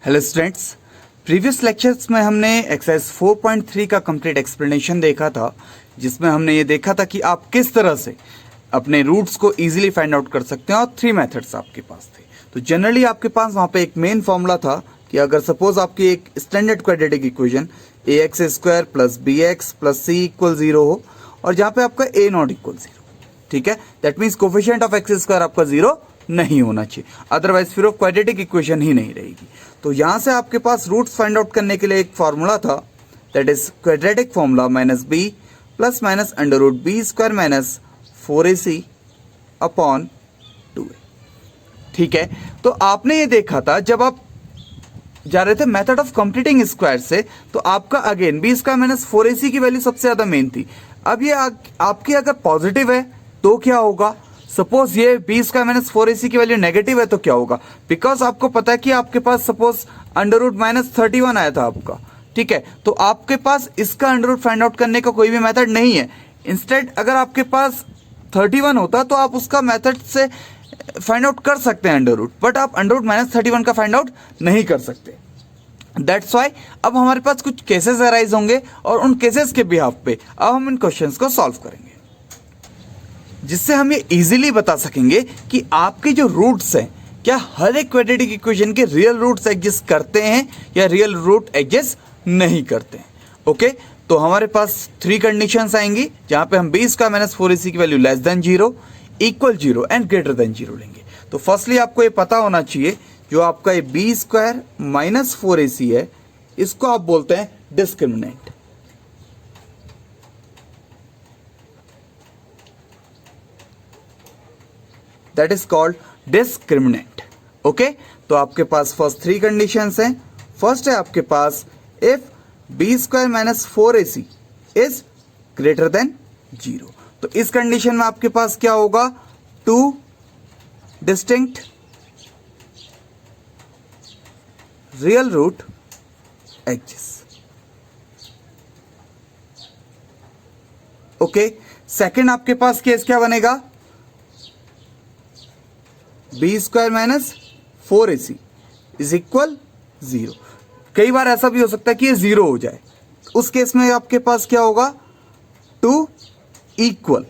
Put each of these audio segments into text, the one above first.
Hello students, previous lectures में हमने exercise 4.3 का कंप्लीट एक्सप्लेनेशन देखा था, जिसमें हमने ये देखा था कि आप किस तरह से अपने रूट्स को इजीली फाइंड आउट कर सकते हैं और 3 मेथड्स आपके पास थे। तो जनरली आपके पास वहाँ पे एक मेन फॉर्मूला था कि अगर सपोज आपकी एक standard quadratic equation ax² + bx + c = 0 हो और जहाँ पे आपका a ≠ 0, ठीक है, that means coefficient of x² आपका 0 नहीं होना चाहिए, अदरवाइज फिर वो क्वाड्रेटिक इक्वेशन ही नहीं रहेगी। तो यहां से आपके पास रूट्स फाइंड आउट करने के लिए एक फॉर्मूला था, that is quadratic formula -b ± √b² - 4ac upon 2a। ठीक है, तो आपने ये देखा था जब आप जा रहे थे मेथड ऑफ कंप्लीटिंग स्क्वायर से, तो आपका अगेन b² - 4ac की वैल्यू सबसे ज्यादा मेन थी। अब ये आपकी अगर पॉजिटिव है तो क्या होगा, सपोज ये b² - 4ac की वैल्यू नेगेटिव है तो क्या होगा, बिकॉज आपको पता है कि आपके पास सपोज √-31 आया था आपका, ठीक है, तो आपके पास इसका अंडर फाइंड आउट करने का कोई भी मेथड नहीं है। इंस्टेड अगर आपके पास 31 होता तो आप उसका मेथड से फाइंड आउट कर सकते हैं अंडर रूट, बट आप √-31 का फाइंड आउट नहीं कर सकते। दैट्स वाई अब हमारे पास कुछ केसेस अराइज होंगे और उन केसेस के बिहाफ पे अब हम इन क्वेश्चंस को सॉल्व करेंगे, जिससे हम ये इजीली बता सकेंगे कि आपके जो रूट्स हैं क्या हर एक क्वाड्रेटिक इक्वेशन के रियल रूट्स एग्जिस्ट करते हैं या रियल रूट एग्जिस्ट नहीं करते हैं। ओके, तो हमारे पास 3 कंडीशंस आएंगी जहां पे हम b² - 4ac की वैल्यू <0, =0 एंड >0 लेंगे। तो फर्स्टली आपको ये पता होना चाहिए, जो आपका ये b² - 4ac है, इसको आप बोलते हैं discriminant. That is called discriminant. Okay, तो आपके पास फर्स्ट 3 कंडीशंस हैं। फर्स्ट है आपके पास इफ b² - 4ac इज >0। तो इस कंडीशन में आपके पास क्या होगा, 2 distinct real root exist. Okay, second आपके पास केस क्या बनेगा, b² - 4ac इज इक्वल 0। कई बार ऐसा भी हो सकता है कि ये 0 हो जाए, उस केस में आपके पास क्या होगा, 2 इक्वल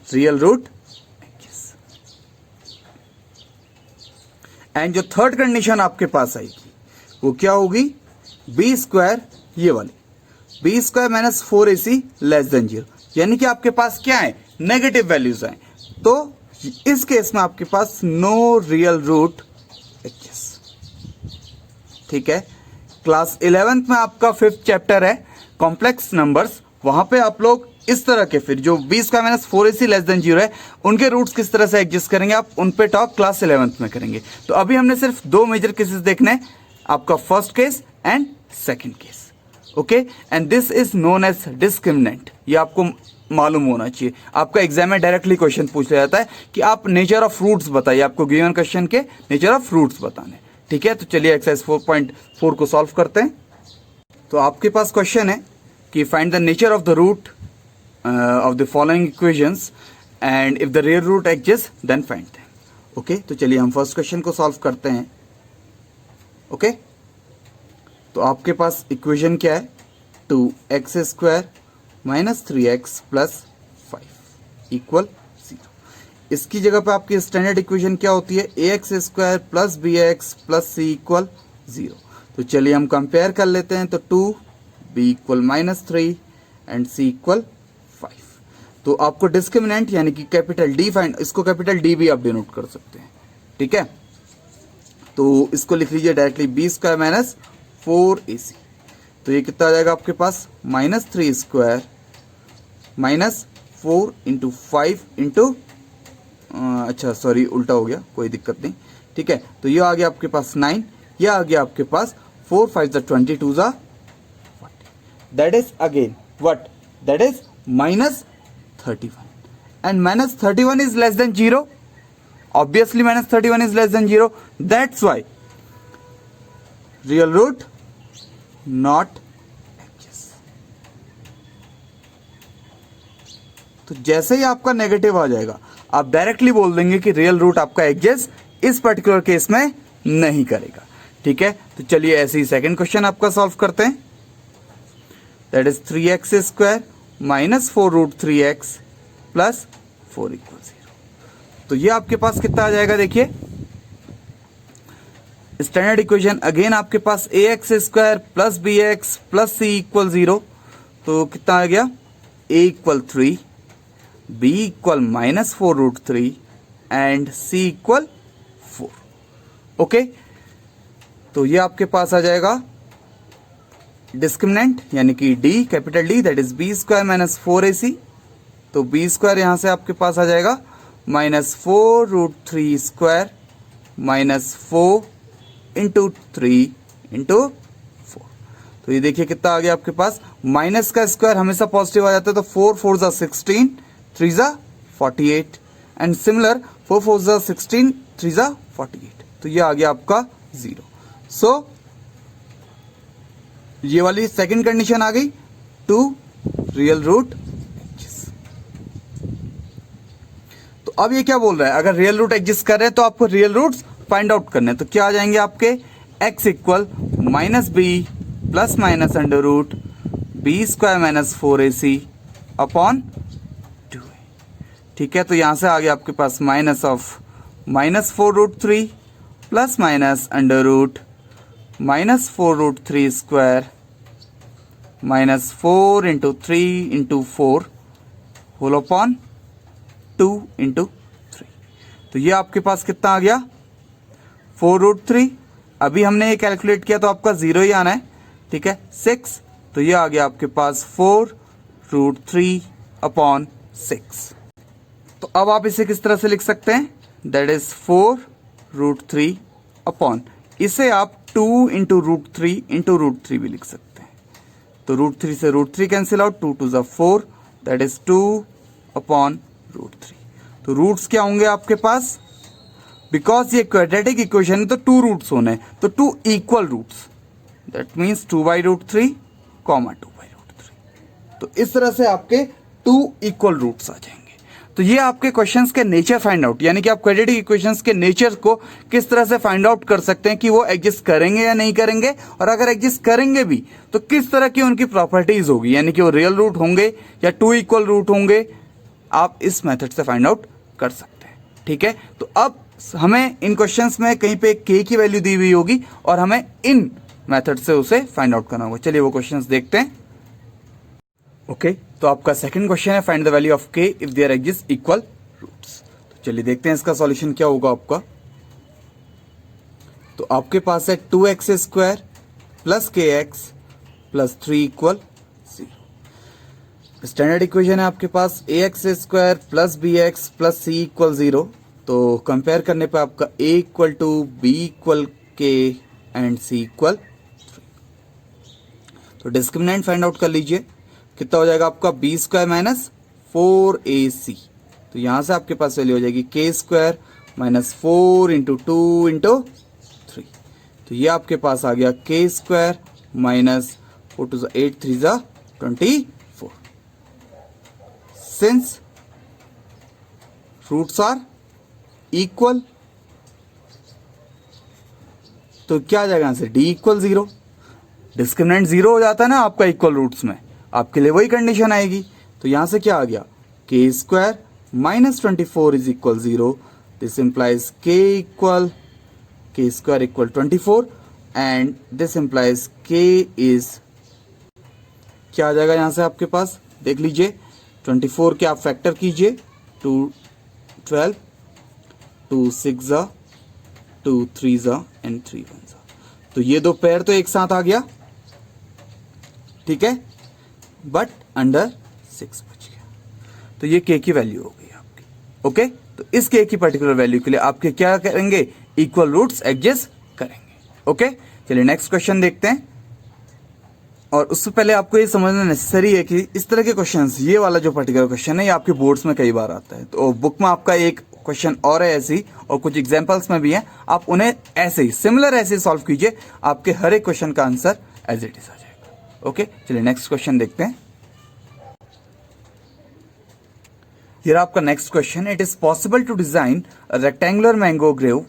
रियल रूट एंड जो थर्ड कंडीशन आपके पास आएगी वो क्या होगी, b², ये वाली b² - 4ac <0, यानी कि आपके पास क्या है, नेगेटिव वैल्यूज हैं। तो इस केस में आपके पास नो रियल रूट एग्जिस्ट। ठीक है, क्लास 11th में आपका 5th चैप्टर है कॉम्प्लेक्स नंबर्स, वहां पे आप लोग इस तरह के फिर जो b² - 4ac <0 है उनके रूट्स किस तरह से एग्जिस्ट करेंगे, आप उन पे टॉक क्लास 11th में करेंगे। तो अभी हमने सिर्फ 2 मेजर केसेस देखने हैं, आपका first case and second case. Okay, and this is known as discriminant. ये आपको मालूम होना चाहिए, आपका एग्जाम में डायरेक्टली क्वेश्चन पूछ लिया जाता है कि आप नेचर ऑफ रूट्स बताइए, आपको गिवन क्वेश्चन के नेचर ऑफ रूट्स बताने। ठीक है, तो चलिए एक्सरसाइज 4.4 को सॉल्व करते हैं। तो आपके पास क्वेश्चन है कि find the nature of the root of the following equations and if the real root exist then find them. Okay, तो चलिए हम फर्स्ट क्वेश्चन को सॉल्व करते हैं। ओके, तो आपके पास इक्वेशन क्या है, 2x² - 3x + 5 = 0। इसकी जगह पे आपकी स्टैंडर्ड इक्वेशन क्या होती है, ax² + bx + c = 0। तो चलिए हम कंपेयर कर लेते हैं। तो 2b = -3 एंड c = 5। तो आपको डिस्क्रिमिनेंट यानी कि कैपिटल D फाइंड, इसको कैपिटल D भी आप डिनोट कर सकते हैं। ठीक है, तो इसको लिख लीजिए डायरेक्टली b² - 4ac। तो ये कितना आ जाएगा आपके पास, -3² -4 × 5 × अच्छा सॉरी उल्टा हो गया, कोई दिक्कत नहीं। ठीक है, तो ये आ गया आपके पास 9, ये आ गया आपके पास 4 5 22 40। That is again what, that is -31 and -31 is less than 0। Obviously -31 is less than 0, that's why real root not exist. तो जैसे ही आपका नेगेटिव आ जाएगा आप डायरेक्टली बोल देंगे कि रियल रूट आपका एग्जिस्ट इस पर्टिकुलर केस में नहीं करेगा। ठीक है, तो चलिए ऐसे ही सेकंड क्वेश्चन आपका सॉल्व करते हैं। That is 3x square minus 4 root 3x plus 4 equal 0। तो ये आपके पास कितना आ जाएगा, देखिए स्टैंडर्ड इक्वेशन अगेन आपके पास ax square plus bx plus c equal 0। तो कितना आ गया, a equal 3, b equal minus 4 root 3 and c equal 4। Okay, तो ये आपके पास आ जाएगा डिस्क्रिमिनेंट यानी कि d, capital D, that is b square minus 4ac। तो b स्क्वायर यहां से आपके पास आ जाएगा minus 4 root 3 square minus 4 into 3 into 4। तो ये देखिए कितना आ गया आपके पास, माइनस का स्क्वायर हमेशा पॉजिटिव आ जाता है, तो 4 4 जा 16, 3 जा 48 एंड सिमिलर 4 4 जा 16, 3 जा 48। तो ये आ गया आपका 0। सो ये वाली सेकंड कंडीशन आ गई, 2 रियल रूट एग्जिस्ट। तो अब ये क्या बोल रहा है, अगर रियल रूट एग्जिस्ट कर रहे हैं तो आपको रियल रूट्स फाइंड आउट करने हैं। तो क्या आ जाएंगे आपके, x equal minus B plus minus under root B square minus 4ac upon 2। ठीक है, तो यहां से आ गया आपके पास minus of minus 4 root 3 plus minus under root minus 4 root 3 square minus 4 into 3 into 4 whole upon 2 into 3। तो ये आपके पास कितना आ गया, 4 रूट 3। अभी हमने ये कैलकुलेट किया तो आपका 0 ही आना है। ठीक है, 6। तो ये आ गया आपके पास 4 रूट 3 अपॉन 6। तो अब आप इसे किस तरह से लिख सकते हैं, दैट इज 4 रूट 3 अपॉन, इसे आप 2 इंटू रूट 3 इंटू रूट 3 भी लिख सकते हैं। तो रूट 3 से रूट 3 कैंसिल आउट, 2 2 जा 4, दैट इज 2 अपॉन रूट 3। तो रूट्स क्या होंगे आपके पास, बिकॉज ये क्वाड्रेटिक इक्वेशन है तो 2 रूट्स होने हैं, तो 2 equal roots, that means 2 by root 3 comma 2 by root 3। तो इस तरह से आपके 2 इक्वल रूट्स आ जाएंगे। तो ये आपके क्वेश्चंस के नेचर फाइंड आउट, यानी कि आप क्वाड्रेटिक इक्वेशंस के नेचर को किस तरह से फाइंड आउट कर सकते हैं कि वो एग्जिस्ट करेंगे या नहीं करेंगे, और अगर एग्जिस्ट करेंगे भी तो किस तरह की उनकी प्रॉपर्टीज होगी, यानी कि वो रियल रूट होंगे या 2 इक्वल रूट होंगे, आप इस मेथड से फाइंड आउट कर सकते हैं। ठीक है, तो अब हमें इन क्वेश्चंस में कहीं पे k की वैल्यू दी हुई होगी और हमें इन मेथड से उसे फाइंड आउट करना होगा। चलिए वो क्वेश्चंस देखते हैं। ओके, तो आपका सेकंड क्वेश्चन है, find the value of k if there exist equal roots. तो चलिए देखते हैं इसका सॉल्यूशन क्या होगा आपका। तो आपके पास है 2x square plus kx plus 3 equal 0। Standard equation है आपके पास ax square plus bx plus c equal 0। तो कंपेयर करने पे आपका a equal two b equal k and c equal 3। तो डिस्क्रिमिनेंट फाइंड आउट कर लीजिए, कितना हो जाएगा आपका b स्क्वायर माइनस 4ac। तो यहां से आपके पास वैल्यू हो जाएगी k square minus 4 into 2 into 3। तो ये आपके पास आ गया k स्क्वायर माइनस 4 2 8 3 जा 24। सिंस रूट्स आर इक्वल, तो क्या आ जाएगा आंसर, d इक्वल 0। डिस्क्रिमिनेंट 0 हो जाता है ना आपका इक्वल रूट्स में, आपके लिए वही कंडीशन आएगी। तो यहां से क्या आ गया, k square minus 24 is equal 0। This implies k square equal 24 and this implies k is, क्या आ जाएगा यहां से आपके पास, देख लीजिए 24 के आप फैक्टर कीजिए, 2 12, 2 6 जा 2 3 जा एंड 3 1 जा। तो ये दो पेयर तो एक साथ आ गया, ठीक है, बट अंडर 6 बच गया। तो ये k की वैल्यू हो गई आपकी। ओके, तो इस k की पर्टिकुलर वैल्यू के लिए आपके क्या करेंगे, इक्वल रूट्स एडजस्ट करेंगे। ओके, चलिए नेक्स्ट क्वेश्चन देखते हैं। और उससे पहले आपको ये समझना नेसेसरी है कि इस तरह के क्वेश्चंस, ये वाला जो पर्टिकुलर क्वेश्चन है ये आपके बोर्ड्स में कई बार आता है। तो बुक में आपका एक क्वेश्चन और है ऐसी, और कुछ एग्जांपल्स में भी है, आप उन्हें ऐसे ही सिमिलर ऐसे सॉल्व कीजिए, आपके हर एक क्वेश्चन का आंसर एज इट इज आ जाएगा। ओके, चलिए नेक्स्ट क्वेश्चन देखते हैं। Here आपका next question, it is possible to design a rectangular mango grove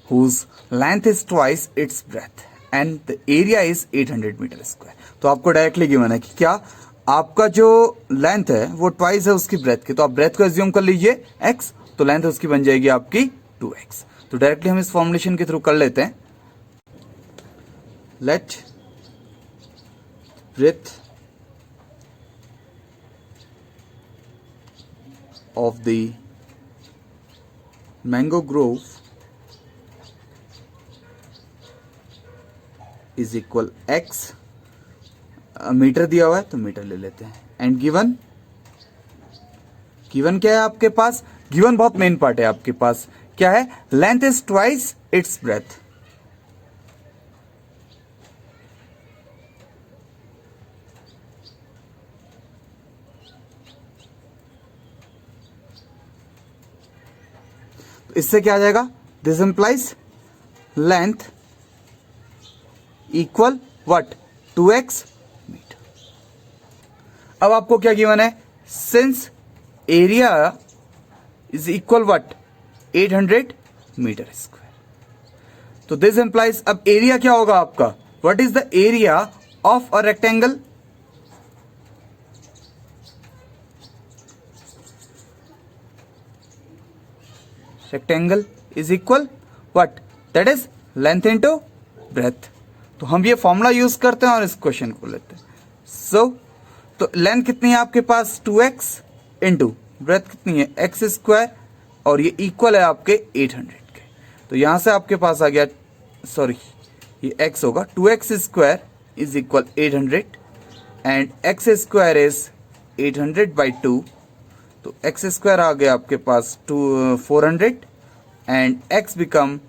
whose length is twice its breadth and the area is 800 metre square. तो आपको directly given है कि क्या आपका जो लेंथ है वो ट्वाइस है उसकी ब्रेथ की, तो आप ब्रेथ को एज्यूम कर लीजिए x, तो लेंथ उसकी बन जाएगी आपकी 2x। तो डायरेक्टली हम इस फॉर्मुलेशन के थ्रू कर लेते हैं। Let breadth of the mango grove is equal x, metre दिया हुआ है तो मीटर ले लेते हैं, एंड गिवन क्या है आपके पास, गिवन बहुत मेन पार्ट है आपके पास, क्या है, length is twice its breadth. इससे क्या आ जाएगा, this implies length equal what, 2x metre. अब आपको क्या गिवन है, since area is equal what, 800 metre square, तो दिस इंप्लाइज, अब एरिया क्या होगा आपका, what is the area of a rectangle, rectangle is equal what, that is length into breadth. तो हम ये फॉर्मूला यूज करते हैं और इस क्वेश्चन को लेते हैं। तो लेंथ कितनी है आपके पास, 2x इंटू ब्रेथ कितनी है, x स्क्वायर, और ये इक्वल है आपके 800 के। तो यहां से आपके पास आ गया, सॉरी ये x होगा, 2x square is equal 800 and x square is 800/2, तो x स्क्वायर आ गया आपके पास 400 एंड x बिकम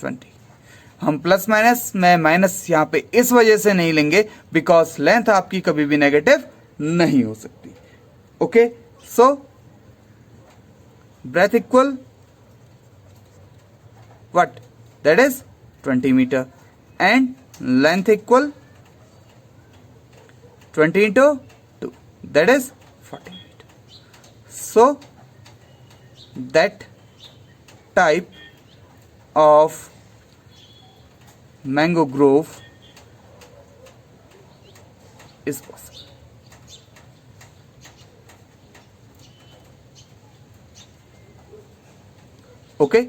20। हम प्लस माइनस में माइनस यहाँ पे इस वजह से नहीं लेंगे बिकॉज लेंथ आपकी कभी भी नेगेटिव नहीं हो सकती। Okay, so breadth equal what, that is 20 metre and length equal 20 into 2, that is 40 meter. So that type of mango grove is possible. Okay,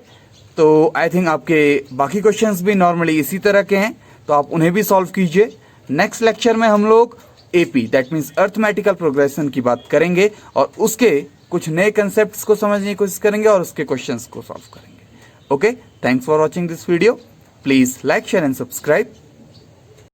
तो आई थिंक आपके बाकी क्वेश्चंस भी नॉर्मली इसी तरह के हैं, तो आप उन्हें भी सॉल्व कीजिए। नेक्स्ट लेक्चर में हम लोग AP that means arithmetical progression की बात करेंगे और उसके कुछ नए कंसेप्ट्स को समझने की कोशिश करेंगे और उसके क्वेश्चंस को सॉल्व करेंगे। Okay, thanks for watching this video. Please like, share and subscribe.